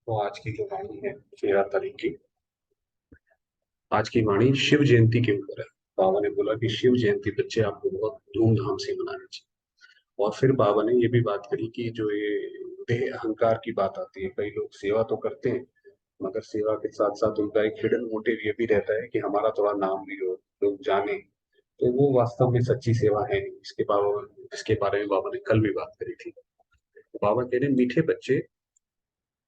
तो आज की जो वाणी है 13 तारीख की, आज की वाणी शिव जयंती के ऊपर है। बाबा ने बोला कि शिव जयंती बच्चे आपको बहुत धूमधाम से मनानी चाहिए। और फिर बाबा ने ये भी बात करी कि जो ये देह अहंकार की बात आती है, कई लोग सेवा तो करते हैं मगर सेवा के साथ साथ उनका एक हिडन मोटिव ये भी रहता है कि हमारा थोड़ा नाम भी हो, लोग जाने। तो वो वास्तव में सच्ची सेवा है नहीं। इसके बारे में बाबा ने कल भी बात करी थी। तो बाबा कह रहे मीठे बच्चे,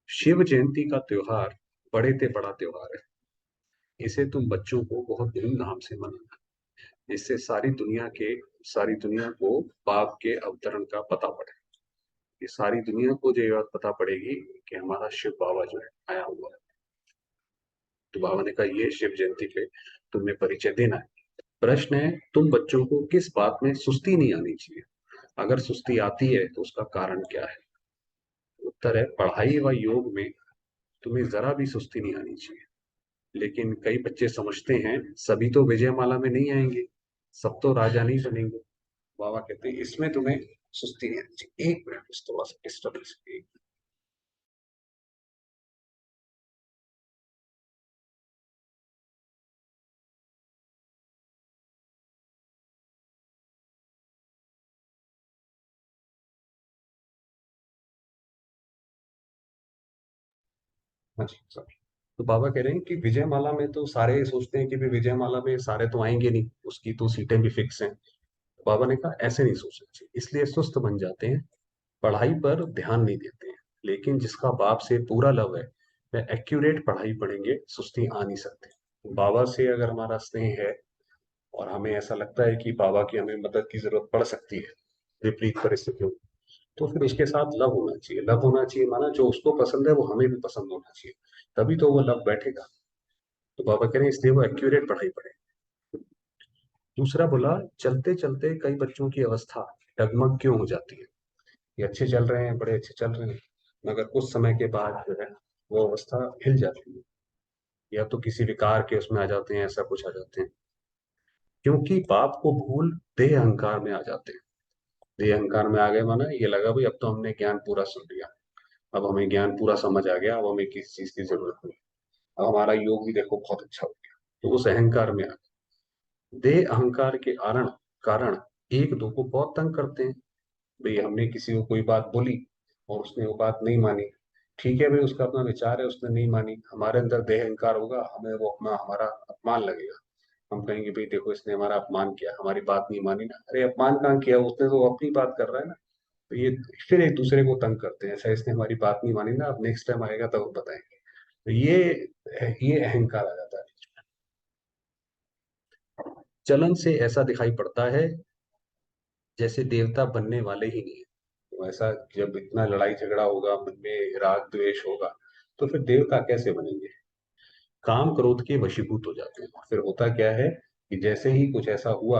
शिव जयंती का त्योहार बड़े ते बड़ा त्योहार है। इसे तुम बच्चों को बहुत धूमधाम से मनाना। इससे सारी दुनिया को बाप के अवतरण का पता पड़े। ये सारी दुनिया को जो ये बात पता पड़ेगी कि हमारा शिव बाबा जो है आया हुआ है। तो बाबा ने कहा ये शिव जयंती पे तुम्हें परिचय देना है। प्रश्न है, तुम बच्चों को किस बात में सुस्ती नहीं आनी चाहिए? अगर सुस्ती आती है तो उसका कारण क्या है? उत्तर है, पढ़ाई व योग में तुम्हें जरा भी सुस्ती नहीं आनी चाहिए। लेकिन कई बच्चे समझते हैं सभी तो विजयमाला में नहीं आएंगे, सब तो राजा नहीं बनेंगे। बाबा कहते हैं इसमें तुम्हें सुस्ती नहीं आनी चाहिए। एक मिनट, बस थोड़ा सा डिस्टर्बेंस। हाँ जी, सॉरी। तो बाबा कह रहे हैं कि विजयमाला में तो सारे सोचते हैं कि भी विजयमाला में सारे तो आएंगे नहीं, उसकी तो सीटें भी फिक्स हैं। तो बाबा ने कहा ऐसे नहीं सोचना चाहिए, इसलिए सुस्त बन जाते हैं, पढ़ाई पर ध्यान नहीं देते हैं। लेकिन जिसका बाप से पूरा लव है वह एक्यूरेट पढ़ाई पढ़ेंगे, सुस्ती आ नहीं सकती। बाबा से अगर हमारा स्नेह है और हमें ऐसा लगता है कि बाबा की हमें मदद की जरूरत पड़ सकती है विपरीत परिस्थितियों में, तो फिर उसके साथ लव होना चाहिए। लव होना चाहिए माना जो उसको पसंद है वो हमें भी पसंद होना चाहिए, तभी तो वो लव बैठेगा। तो बाबा कह रहे हैं इसलिए वो एक्यूरेट पढ़ाई पढ़े। दूसरा बोला, चलते चलते कई बच्चों की अवस्था डगमग क्यों हो जाती है? ये अच्छे चल रहे हैं, बड़े अच्छे चल रहे हैं, मगर कुछ समय के बाद जो है वो अवस्था हिल जाती है, या तो किसी विकार के उसमें आ जाते हैं, ऐसा कुछ आ जाते हैं। क्योंकि बाप को भूल देह अहंकार में आ जाते हैं। देह अहंकार में आ गए माना ये लगा भाई अब तो हमने ज्ञान पूरा सुन लिया, अब हमें ज्ञान पूरा समझ आ गया, अब हमें किसी चीज की जरूरत नहीं, अब हमारा योग भी देखो बहुत अच्छा हो गया। तो उस अहंकार में आ गए। देह अहंकार के कारण एक दो को बहुत तंग करते हैं। भाई हमने किसी को कोई बात बोली और उसने वो बात नहीं मानी, ठीक है भाई उसका अपना विचार है, उसने नहीं मानी, हमारे अंदर देह अहंकार होगा, हमें वो अपना हमारा अपमान लगेगा। हम कहेंगे भाई देखो इसने हमारा अपमान किया, हमारी बात नहीं मानी ना। अरे अपमान कहाँ किया, उसने तो अपनी बात कर रहा है ना। तो ये फिर एक दूसरे को तंग करते हैं, ऐसा इसने हमारी बात नहीं मानी ना, अब नेक्स्ट टाइम आएगा तब बताएंगे। तो ये अहंकार आ जाता है। चलन से ऐसा दिखाई पड़ता है जैसे देवता बनने वाले ही नहीं है। तो ऐसा जब इतना लड़ाई झगड़ा होगा, मन में राग द्वेष होगा, तो फिर देवता कैसे बनेंगे? काम क्रोध के वशीभूत हो जाते हैं। फिर होता क्या है कि जैसे ही कुछ ऐसा हुआ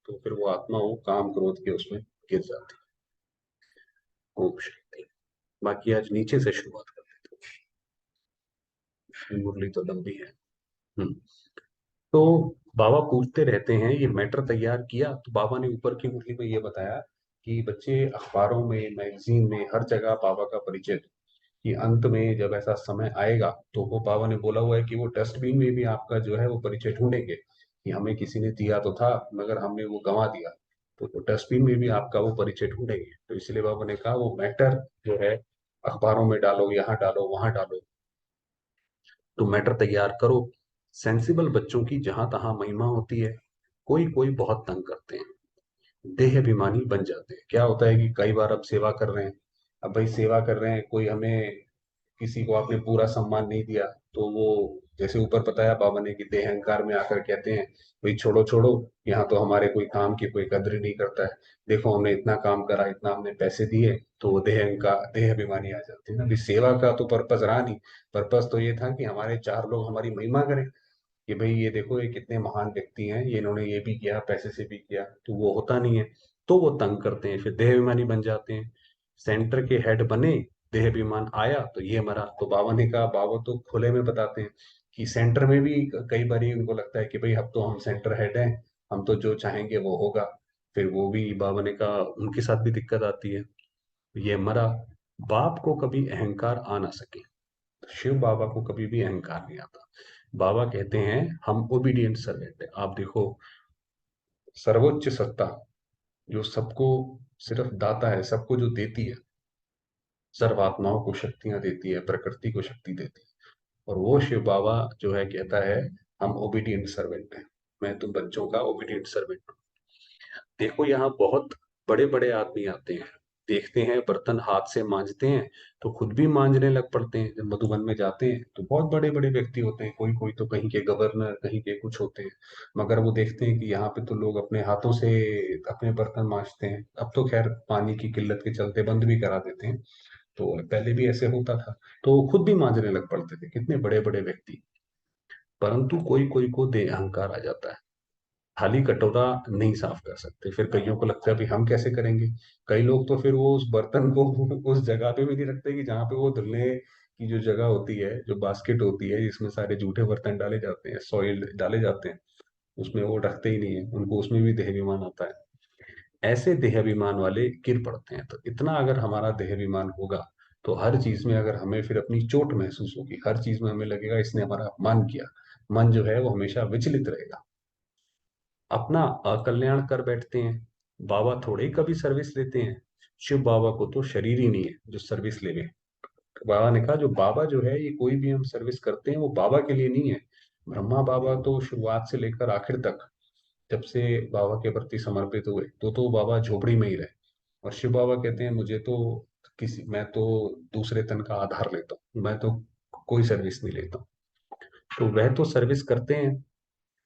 तो फिर वो आत्मा वो काम क्रोध के उसमें गिर जाती है। ओम शांति। बाकी आज नीचे से शुरुआत करते हैं, मुरली तो लंबी है। हम्म। तो बाबा पूछते रहते हैं ये मैटर तैयार किया? तो बाबा ने ऊपर की मुरली में ये बताया कि बच्चे अखबारों में, मैगजीन में, हर जगह बाबा का परिचय दो, कि अंत में जब ऐसा समय आएगा तो वो बाबा ने बोला हुआ है कि वो डस्टबिन में भी आपका जो है वो परिचय ढूंढेंगे कि हमें किसी ने दिया तो था मगर हमने वो गंवा दिया। तो वो डस्टबिन में भी आपका वो परिचय ढूंढेंगे। तो इसलिए बाबा ने कहा वो मैटर जो है अखबारों में डालो, यहाँ डालो, वहां डालो। तो मैटर तैयार करो। सेंसिबल बच्चों की जहां तहां महिमा होती है, कोई कोई बहुत तंग करते हैं, देह अभिमानी बन जाते हैं। क्या होता है कि कई बार अब सेवा कर रहे हैं, अब भाई सेवा कर रहे हैं, कोई हमें किसी को आपने पूरा सम्मान नहीं दिया, तो वो जैसे ऊपर बताया बाबा ने कि देह अहंकार में आकर कहते हैं भाई छोड़ो छोड़ो, यहाँ तो हमारे कोई काम की कोई कद्र नहीं करता है। देखो हमने इतना काम करा, इतना हमने पैसे दिए, तो वो देह अहंकार, देह अभिमानी आ जाते हैं ना। अभी सेवा का तो पर्पस रहा नहीं। पर्पस तो ये था कि हमारे चार लोग हमारी महिमा करें कि भाई ये देखो ये कितने महान व्यक्ति हैं, ये इन्होंने ये भी किया, पैसे से भी किया। तो वो होता नहीं है, तो वो तंग करते हैं, फिर देह अभिमानी बन जाते हैं। सेंटर के हेड बने, देह अभिमान आया तो ये मरा। तो बाबा ने कहा, बाबा तो खुले में बताते हैं कि सेंटर में भी कई बार उनको लगता है कि भाई अब तो हम सेंटर हेड हैं, हम तो जो चाहेंगे वो होगा। फिर वो भी बाबा ने कहा उनके साथ भी दिक्कत आती है, ये मरा। बाप को कभी अहंकार आ ना सके, शिव बाबा को कभी भी अहंकार नहीं आता। बाबा कहते हैं हम ओबीडियंट सर्वेंट है। आप देखो, सर्वोच्च सत्ता जो सबको सिर्फ दाता है, सबको जो देती है, सर्वात्माओं को शक्तियां देती है, प्रकृति को शक्ति देती है, और वो शिव बाबा जो है कहता है हम ओबीडियंट सर्वेंट हैं। मैं तुम बच्चों का ओबीडियंट सर्वेंट। देखो यहाँ बहुत बड़े बड़े आदमी आते हैं, देखते हैं बर्तन हाथ से मांजते हैं तो खुद भी मांजने लग पड़ते हैं। जब मधुबन में जाते हैं तो बहुत बड़े बड़े व्यक्ति होते हैं, कोई कोई तो कहीं के गवर्नर, कहीं के कुछ होते हैं, मगर वो देखते हैं कि यहाँ पे तो लोग अपने हाथों से अपने बर्तन मांजते हैं। अब तो खैर पानी की किल्लत के चलते बंद भी करा देते हैं, तो पहले भी ऐसे होता था, तो खुद भी मांजने लग पड़ते थे कितने बड़े बड़े व्यक्ति। परंतु कोई कोई को दे अहंकार आ जाता है, खाली कटोरा नहीं साफ कर सकते, फिर कईयों को लगता है भी हम कैसे करेंगे। कई लोग तो फिर वो उस बर्तन को उस जगह पे भी नहीं रखते कि जहाँ पे वो धुलने की जो जगह होती है, जो बास्केट होती है जिसमें सारे जूठे बर्तन डाले जाते हैं, सॉइल डाले जाते हैं, उसमें वो रखते ही नहीं है, उनको उसमें भी देहाभिमान आता है। ऐसे देहाभिमान वाले गिर पड़ते हैं। तो इतना अगर हमारा देहाभिमान होगा तो हर चीज में अगर हमें फिर अपनी चोट महसूस होगी, हर चीज में हमें लगेगा इसने हमारा अपमान किया, मन जो है वो हमेशा विचलित रहेगा, अपना अकल्याण कर बैठते हैं। बाबा थोड़े ही कभी सर्विस लेते हैं। शिव बाबा को तो शरीर ही नहीं है जो सर्विस लेवे। बाबा ने कहा जो बाबा जो है ये कोई भी हम सर्विस करते हैं वो बाबा के लिए नहीं है। ब्रह्मा बाबा तो शुरुआत से लेकर आखिर तक, जब से बाबा के प्रति समर्पित हुए तो बाबा झोपड़ी में ही रहे। और शिव बाबा कहते हैं मुझे तो किसी, मैं तो दूसरे तन का आधार लेता हूँ, मैं तो कोई सर्विस नहीं लेता हूँ। तो वह तो सर्विस करते हैं।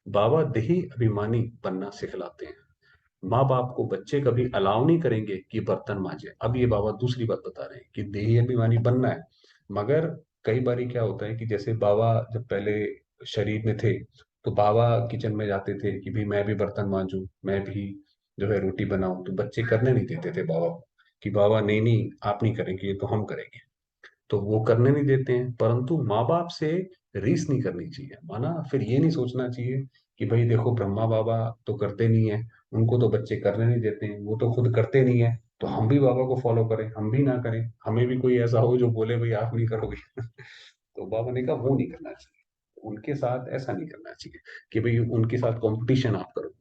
बाबा देही अभिमानी बनना सिखलाते हैं। माँ बाप को बच्चे कभी अलाउ नहीं करेंगे कि बर्तन मांजे। अब ये बाबा दूसरी बात बता रहे हैं कि देही अभिमानी बनना है, मगर कई बारी क्या होता है कि जैसे बाबा जब पहले शरीर में थे तो बाबा किचन में जाते थे कि भाई मैं भी बर्तन मांजूं, मैं भी जो है रोटी बनाऊं, तो बच्चे करने नहीं देते थे बाबा को, कि बाबा नहीं नहीं आप नहीं करेंगे, ये तो हम करेंगे। तो वो करने नहीं देते हैं। परंतु माँ बाप से रीस नहीं करनी चाहिए, माना फिर ये नहीं सोचना चाहिए कि भाई देखो ब्रह्मा बाबा तो करते नहीं है, उनको तो बच्चे करने नहीं देते हैं, वो तो खुद करते नहीं है, तो हम भी बाबा को फॉलो करें, हम भी ना करें, हमें भी कोई ऐसा हो जो बोले भाई आप नहीं करोगे। तो बाबा ने कहा वो नहीं करना चाहिए, उनके साथ ऐसा नहीं करना चाहिए कि भाई उनके साथ कंपटीशन आप करो।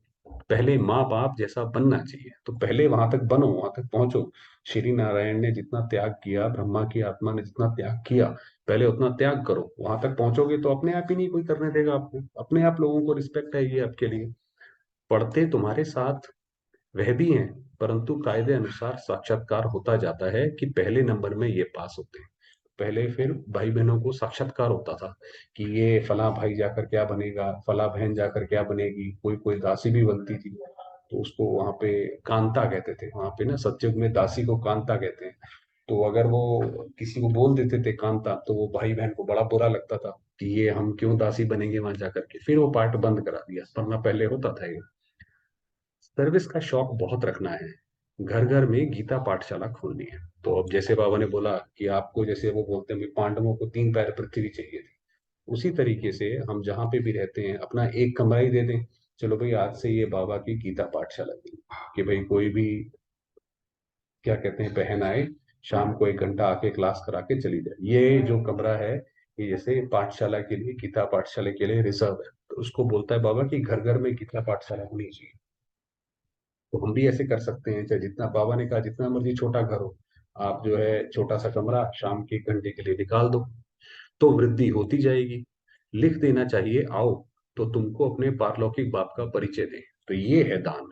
पहले माँ बाप जैसा बनना चाहिए, तो पहले वहां तक बनो, वहां तक पहुंचो। श्री नारायण ने जितना त्याग किया, ब्रह्मा की आत्मा ने जितना त्याग किया, पहले उतना त्याग करो, वहां तक पहुंचोगे तो अपने आप ही नहीं कोई करने देगा आपको, अपने आप लोगों को रिस्पेक्ट है ये आपके लिए। पढ़ते तुम्हारे साथ वह भी हैं, परंतु कायदे अनुसार साक्षात्कार होता जाता है कि पहले नंबर में ये पास होते हैं। पहले फिर भाई बहनों को साक्षात्कार होता था कि ये फला भाई जाकर क्या बनेगा, फला बहन जाकर क्या बनेगी, कोई कोई दासी भी बनती थी, तो उसको वहां पे कांता कहते थे। वहां पे ना सतयुग में दासी को कांता कहते हैं। तो अगर वो किसी को बोल देते थे कांता तो वो भाई बहन को बड़ा बुरा लगता था कि ये हम क्यों दासी बनेंगे वहां जाकर के, फिर वो पार्ट बंद करा दिया, वरना पहले होता था ये। सर्विस का शौक बहुत रखना है, घर घर में गीता पाठशाला खोलनी है। तो अब जैसे बाबा ने बोला कि आपको, जैसे वो बोलते हैं पांडवों को 3 पैर पृथ्वी चाहिए थी, उसी तरीके से हम जहाँ पे भी रहते हैं अपना एक कमरा ही दे दें। चलो भाई आज से ये बाबा की गीता पाठशाला की, कि भाई कोई भी क्या कहते हैं बहन आए, शाम को 1 घंटा आके क्लास करा के चली जाए। ये जो कमरा है ये जैसे पाठशाला के लिए, गीता पाठशाला के लिए रिजर्व है, तो उसको बोलता है बाबा कि घर घर में गीता पाठशाला होनी चाहिए। तो हम भी ऐसे कर सकते हैं, चाहे जितना, बाबा ने कहा जितना मर्जी छोटा घर हो, आप जो है छोटा सा कमरा शाम के 1 घंटे के लिए निकाल दो, तो वृद्धि होती जाएगी। लिख देना चाहिए आओ, तो तुमको अपने पारलौकिक बाप का परिचय दें। तो ये है दान।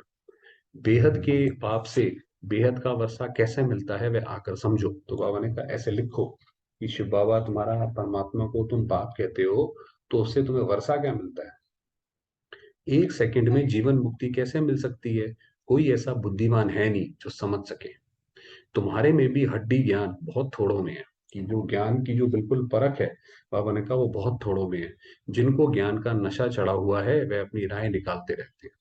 बेहद के बाप से बेहद का वर्षा कैसे मिलता है वह आकर समझो। तो बाबा ने कहा ऐसे लिखो कि शिव बाबा तुम्हारा, परमात्मा को तुम बाप कहते हो, तो उससे तुम्हें वर्षा क्या मिलता है, 1 सेकंड में जीवन मुक्ति कैसे मिल सकती है। कोई ऐसा बुद्धिमान है नहीं जो समझ सके। तुम्हारे में भी हड्डी ज्ञान बहुत थोड़ों में है, कि जो ज्ञान की जो बिल्कुल परख है, बाबा ने कहा वो बहुत थोड़ों में है। जिनको ज्ञान का नशा चढ़ा हुआ है वह अपनी राय निकालते रहते हैं।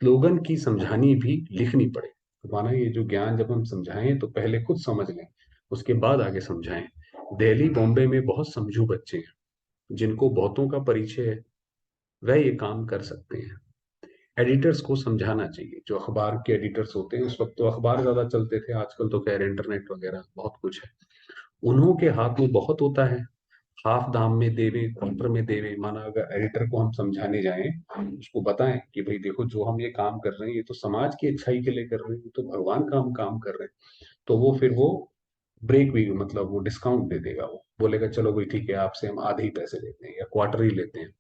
स्लोगन की समझानी भी लिखनी पड़े, तो माना ये जो ज्ञान जब हम समझाएं तो पहले खुद समझ लें, उसके बाद आगे समझाएं। दिल्ली बॉम्बे में बहुत समझू बच्चे हैं जिनको बहुतों का परिचय है, वह ये काम कर सकते हैं। एडिटर्स को समझाना चाहिए, जो अखबार के एडिटर्स होते हैं, उस वक्त तो अखबार ज्यादा चलते थे, आजकल तो खैर इंटरनेट वगैरह बहुत कुछ है। उन्हों के हाथ में बहुत होता है, हाफ दाम में देवे, क्वार्टर में देवे। माना अगर एडिटर को हम समझाने जाएं, उसको बताएं कि भाई देखो जो हम ये काम कर रहे हैं ये तो समाज की अच्छाई के लिए कर रहे हैं, ये तो भगवान का हम काम कर रहे हैं, तो वो फिर वो ब्रेक भी, मतलब वो डिस्काउंट दे देगा, वो बोलेगा चलो भाई ठीक है, आपसे हम आधे ही पैसे लेते हैं या क्वार्टर ही लेते हैं।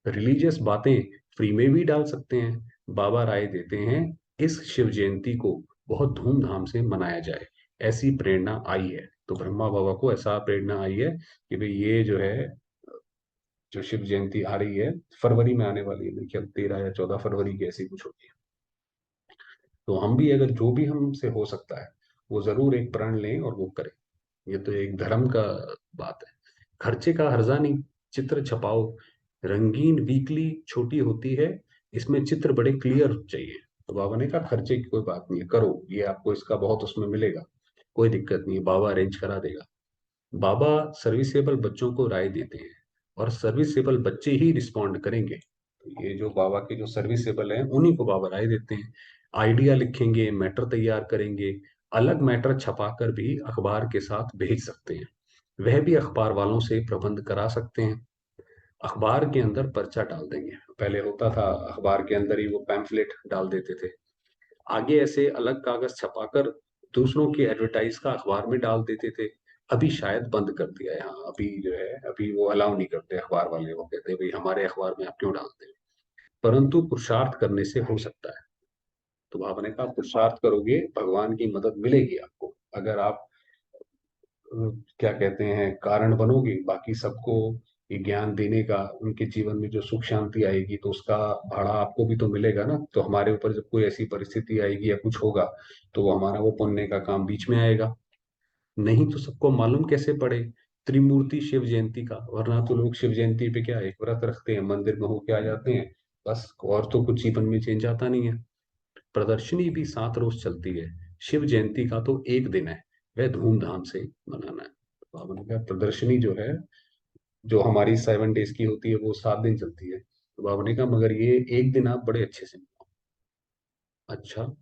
रिलीजियस बातें फ्री में भी डाल सकते हैं। बाबा राय देते हैं इस शिव जयंती को बहुत धूमधाम से मनाया जाए, ऐसी प्रेरणा आई है। तो ब्रह्मा बाबा को ऐसा प्रेरणा आई है कि भाई ये जो है, जो शिव जयंती आ रही है, फरवरी में आने वाली है, मेरे ख्याल 13 या 14 फरवरी की ऐसी कुछ होती है। तो हम भी अगर जो भी हमसे हो सकता है वो जरूर एक प्रण लें और वो करें। ये तो एक धर्म का बात है। खर्चे का हर्जा नहीं, चित्र छपाओ। रंगीन वीकली छोटी होती है, इसमें चित्र बड़े क्लियर चाहिए। तो बाबा ने कहा खर्चे की कोई बात नहीं है, करो, ये आपको इसका बहुत उसमें मिलेगा, कोई दिक्कत नहीं है, बाबा अरेंज करा देगा। बाबा सर्विसेबल बच्चों को राय देते हैं, और सर्विसेबल बच्चे ही रिस्पॉन्ड करेंगे। तो ये जो बाबा के जो सर्विसेबल हैं उन्हीं को बाबा राय देते हैं। आइडिया लिखेंगे, मैटर तैयार करेंगे, अलग मैटर छपाकर भी अखबार के साथ भेज सकते हैं। वह भी अखबार वालों से प्रबंध करा सकते हैं। अखबार के अंदर पर्चा डाल देंगे, पहले होता था अखबार के अंदर ही वो पैम्फलेट डाल देते थे, आगे ऐसे अलग कागज छपाकर दूसरों की एडवर्टाइज का अखबार में डाल देते थे। अभी शायद बंद कर दिया है, हाँ अभी जो है अभी वो अलाउ नहीं करते अखबार वाले, वो कहते हैं भाई हमारे अखबार में आप क्यों डालते हैं। परंतु पुरुषार्थ करने से हो सकता है। तो बाबा ने कहा पुरुषार्थ करोगे भगवान की मदद मिलेगी आपको। अगर आप क्या कहते हैं कारण बनोगे बाकी सबको ये ज्ञान देने का, उनके जीवन में जो सुख शांति आएगी तो उसका भाड़ा आपको भी तो मिलेगा ना। तो हमारे ऊपर जब कोई ऐसी परिस्थिति आएगी या कुछ होगा तो वो हमारा वो पुण्य का काम बीच में आएगा। नहीं तो सबको मालूम कैसे पड़े त्रिमूर्ति शिव जयंती का। वरना तो लोग शिव जयंती पे क्या एक व्रत रखते हैं, मंदिर में होके आ जाते हैं, बस, और तो कुछ जीवन में चेंज आता नहीं है। प्रदर्शनी भी 7 रोज चलती है, शिव जयंती का तो एक दिन है, वह धूमधाम से मनाना है। बाबा ने कहा प्रदर्शनी जो है, जो हमारी 7 डेज की होती है वो 7 दिन चलती है। तो बाबा ने कहा मगर ये एक दिन आप बड़े अच्छे से मनाओ। अच्छा,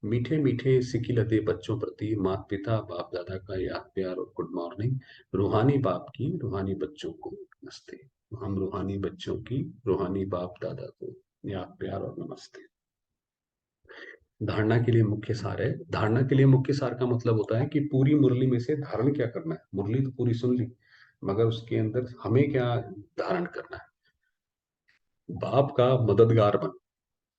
मीठे मीठे सिकिलते बच्चों प्रति माता पिता बाप दादा का याद प्यार और गुड मॉर्निंग। रूहानी बाप की रूहानी बच्चों को नमस्ते। हम रूहानी बच्चों की रूहानी बाप दादा को याद प्यार और नमस्ते। धारणा के लिए मुख्य सार है। धारणा के लिए मुख्य सार का मतलब होता है कि पूरी मुरली में से धारण क्या करना है। मुरली तो पूरी सुन ली, मगर उसके अंदर हमें क्या धारण करना है। बाप का मददगार बन,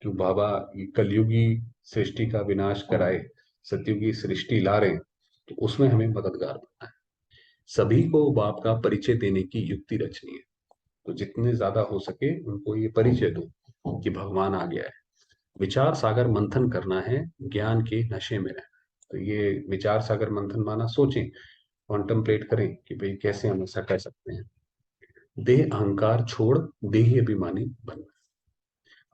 जो बाबा ये कलयुगी सृष्टि का विनाश कराए, सतयुगी सृष्टि ला रहे हैं, तो उसमें हमें मददगार बनना है। सभी को बाप का परिचय देने की युक्ति रचनी है। तो जितने ज्यादा हो सके उनको ये परिचय दो कि भगवान आ गया है। विचार सागर मंथन करना है, ज्ञान के नशे में रहना। तो ये विचार सागर मंथन माना सोचें, कॉन्टम्पलेट करें कि भाई कैसे हम ऐसा कर सकते हैं। देह अहंकार छोड़ देही अभिमानी बनना।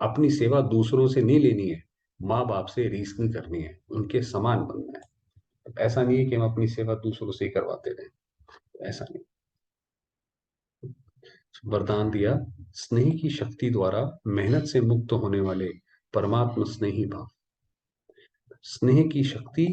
अपनी सेवा दूसरों से नहीं लेनी है, माँ बाप से रीस नहीं करनी है, उनके समान बनना है। ऐसा नहीं है कि हम अपनी सेवा दूसरों से ही करवाते रहें, ऐसा नहीं। वरदान दिया, स्नेह की शक्ति द्वारा मेहनत से मुक्त होने वाले परमात्मा स्नेही भाव। स्नेह की शक्ति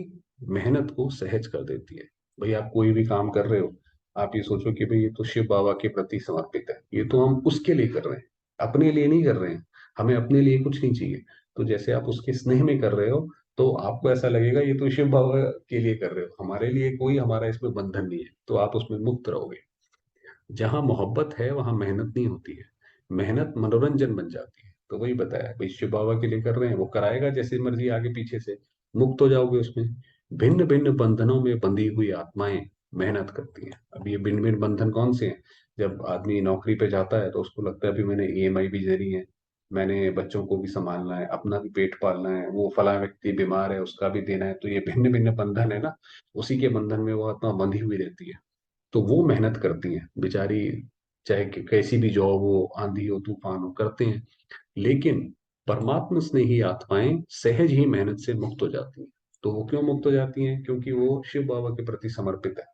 मेहनत को सहज कर देती है। भाई आप कोई भी काम कर रहे हो, आप ये सोचो कि भाई ये तो शिव बाबा के प्रति समर्पित है, ये तो हम उसके लिए कर रहे हैं, अपने लिए नहीं कर रहे हैं। हमें अपने लिए कुछ नहीं चाहिए। तो जैसे आप उसके स्नेह में कर रहे हो, तो आपको ऐसा लगेगा ये तो शिव बाबा के लिए कर रहे हो, हमारे लिए कोई हमारा इसमें बंधन नहीं है, तो आप उसमें मुक्त रहोगे। जहां मोहब्बत है वहां मेहनत नहीं होती है, मेहनत मनोरंजन बन जाती है। तो वही बताया भाई शिव बाबा के लिए कर रहे हैं, वो कराएगा जैसे मर्जी आगे पीछे से, मुक्त हो जाओगे उसमें। भिन्न भिन्न बंधनों में बंधी हुई आत्माएं मेहनत करती हैं। अब ये भिन्न भिन्न बंधन कौन से हैं? जब आदमी नौकरी पे जाता है तो उसको लगता है अभी मैंने ईएमआई भी देनी है, मैंने बच्चों को भी संभालना है, अपना भी पेट पालना है, वो फला व्यक्ति बीमार है उसका भी देना है। तो ये भिन्न भिन्न बंधन है ना, उसी के बंधन में वो आत्मा बंधी हुई रहती है। तो वो मेहनत करती हैं बेचारी, चाहे कैसी भी जॉब हो, आंधी हो तूफान हो, करते हैं। लेकिन परमात्मा स्नेही आत्माएं सहज ही मेहनत से मुक्त हो जाती हैं। तो वो क्यों मुक्त हो जाती हैं? क्योंकि वो शिव बाबा के प्रति समर्पित है,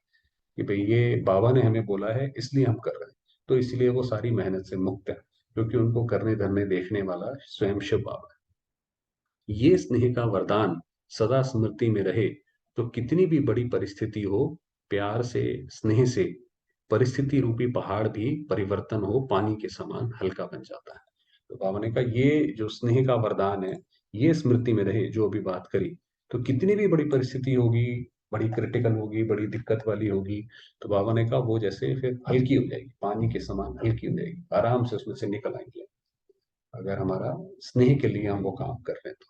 कि भाई ये बाबा ने हमें बोला है इसलिए हम कर रहे हैं। तो इसलिए वो सारी मेहनत से मुक्त है, क्योंकि उनको करने धरने देखने वाला स्वयं शिव बाबा है। ये स्नेह का वरदान सदा स्मृति में रहे, तो कितनी भी बड़ी परिस्थिति हो प्यार से, स्नेह से परिस्थिति रूपी पहाड़ भी परिवर्तन हो पानी के समान हल्का बन जाता है। तो बाबा ने कहा ये जो स्नेह का वरदान है, ये स्मृति में रहे जो अभी बात करी, तो कितनी भी बड़ी परिस्थिति होगी, बड़ी क्रिटिकल होगी, बड़ी दिक्कत वाली होगी, तो बाबा ने कहा वो जैसे फिर हल्की हो जाएगी, पानी के समान हल्की हो जाएगी, आराम से उसमें से निकल आएंगे, अगर हमारा स्नेह के लिए हम वो काम कर रहे हैं तो।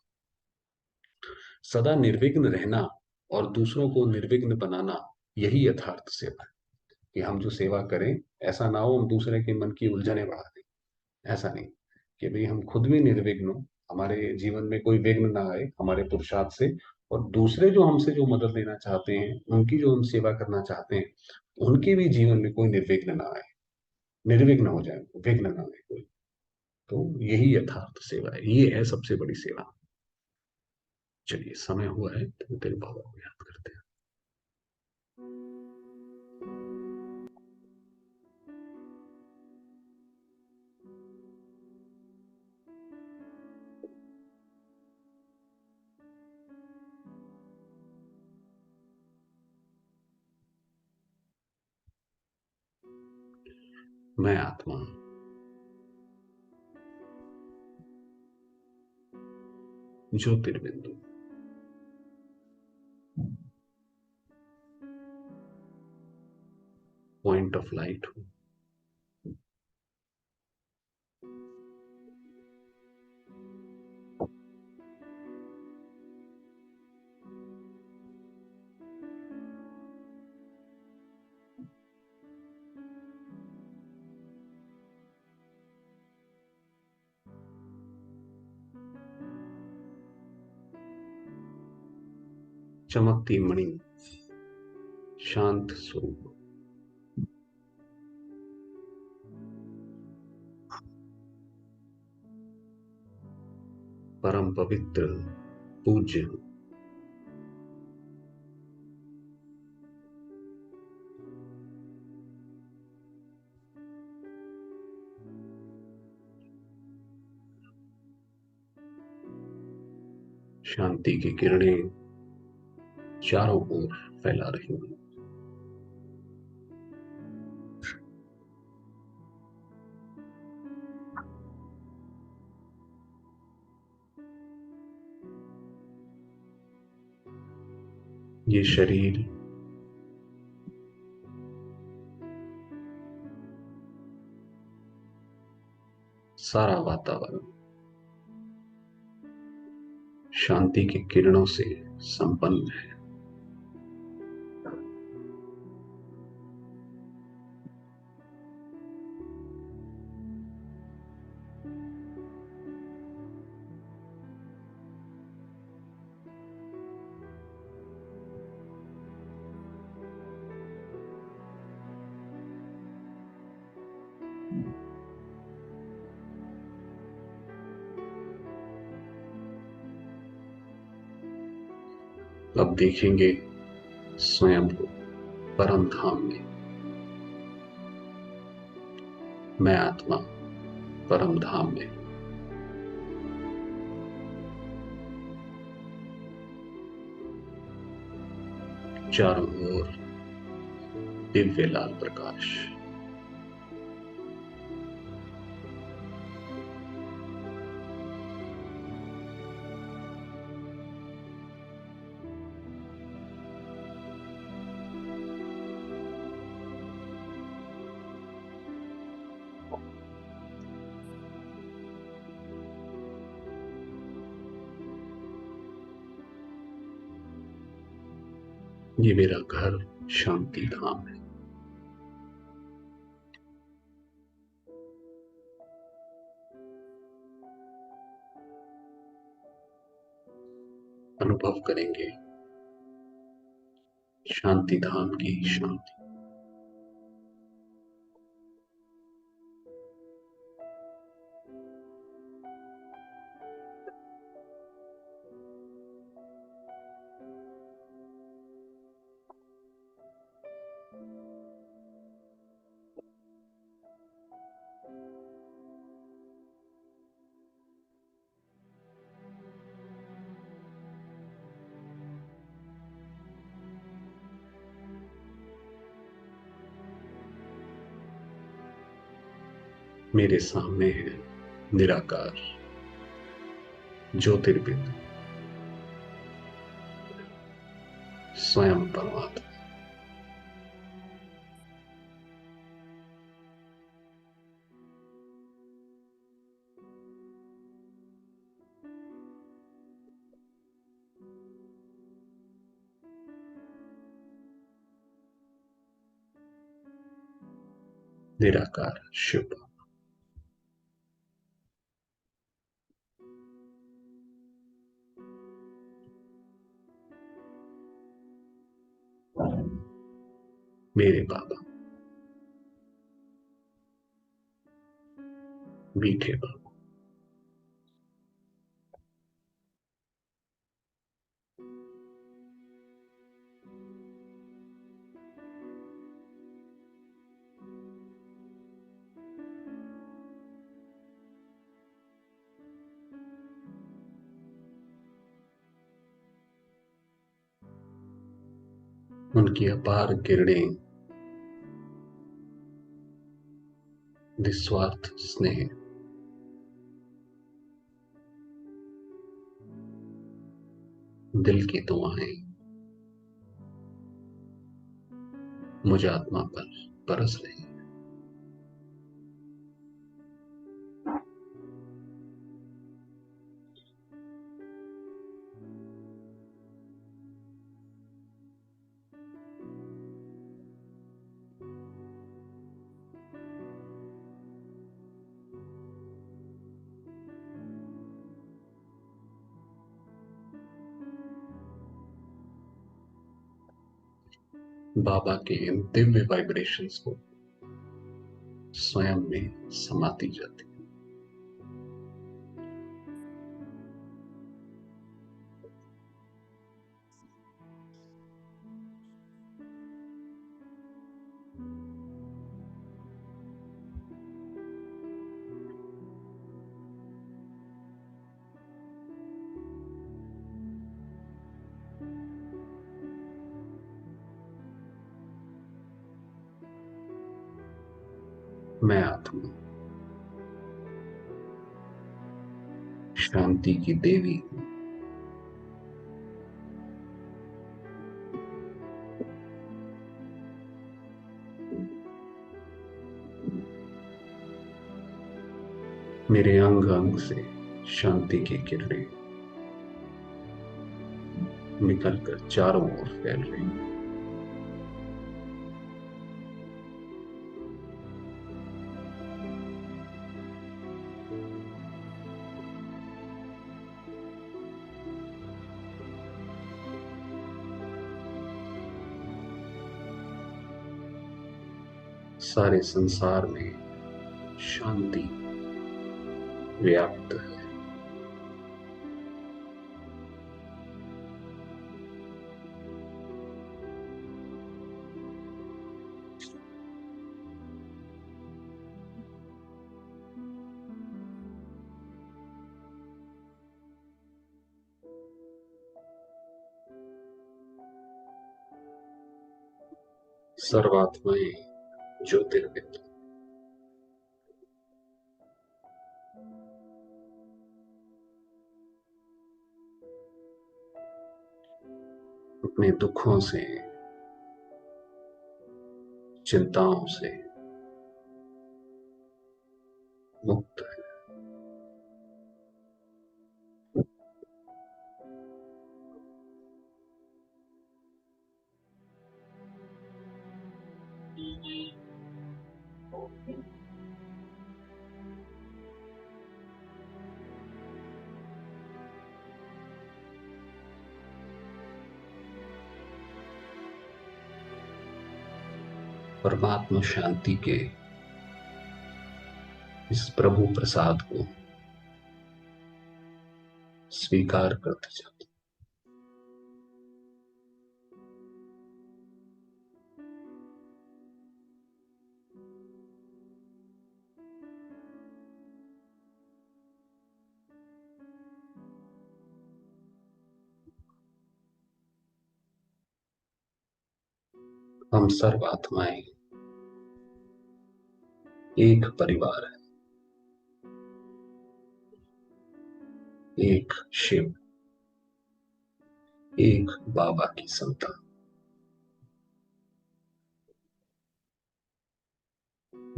सदा निर्विघ्न रहना और दूसरों को निर्विघ्न बनाना, यही यथार्थ सेवा है। कि हम जो सेवा करें, ऐसा ना हो हम दूसरे के मन की उलझने बढ़ा दें, ऐसा नहीं, कि भाई हम खुद भी निर्विघ्न हो, हमारे जीवन में कोई विघ्न ना आए हमारे पुरुषार्थ से, और दूसरे जो हमसे जो मदद लेना चाहते हैं, उनकी जो हम सेवा करना चाहते हैं, उनके भी जीवन में कोई निर्विघ्न ना आए, निर्विघ्न हो जाए, विघ्न ना आए कोई। तो यही यथार्थ सेवा है, ये है सबसे बड़ी सेवा। चलिए समय हुआ है, तो तेरे बाबा को याद करते हैं। मैं आत्मा हूं, ज्योतिर्बिंदु, पॉइंट ऑफ लाइट हूं। चमकती मणि, शांत स्वरूप, परम पवित्र, पूज्य हूं। शांति की किरणें चारों ओर फैला रही हूं। ये शरीर सारा वातावरण शांति की किरणों से संपन्न है। अब देखेंगे स्वयं को परम धाम में। मैं आत्मा परम धाम में, चारों ओर दिव्य लाल प्रकाश। ये मेरा घर शांति धाम है। अनुभव करेंगे शांति धाम की शांति। मेरे सामने है निराकार ज्योतिर्बिंदु स्वयं परमात्मा। निराकार शिव। मेरे बाबा मीठे बाबा। उनकी अपार किरणें निस्वार्थ स्नेह दिल की दुआएं मुझ आत्मा पर बरस रही। बाबा के इन दिव्य वाइब्रेशंस को स्वयं में समाती जाती। मैं आत्मा शांति की देवी हूं। मेरे अंग अंग से शांति की किरणें निकलकर चारों ओर फैल रही। सारे संसार में शांति व्याप्त है। सर्वात्माएं ज्योतिर्बिंदु अपने दुखों से चिंताओं से मुक्त है। परमात्मा शांति के इस प्रभु प्रसाद को स्वीकार करते जाते। हम सर्व आत्माएं एक परिवार है। एक शिव, एक बाबा की संतान।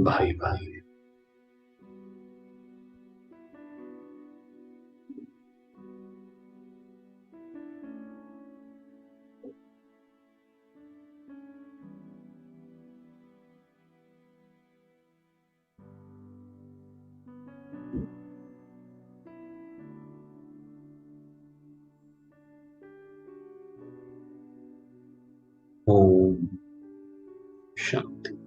भाई भाई। ओम शांति।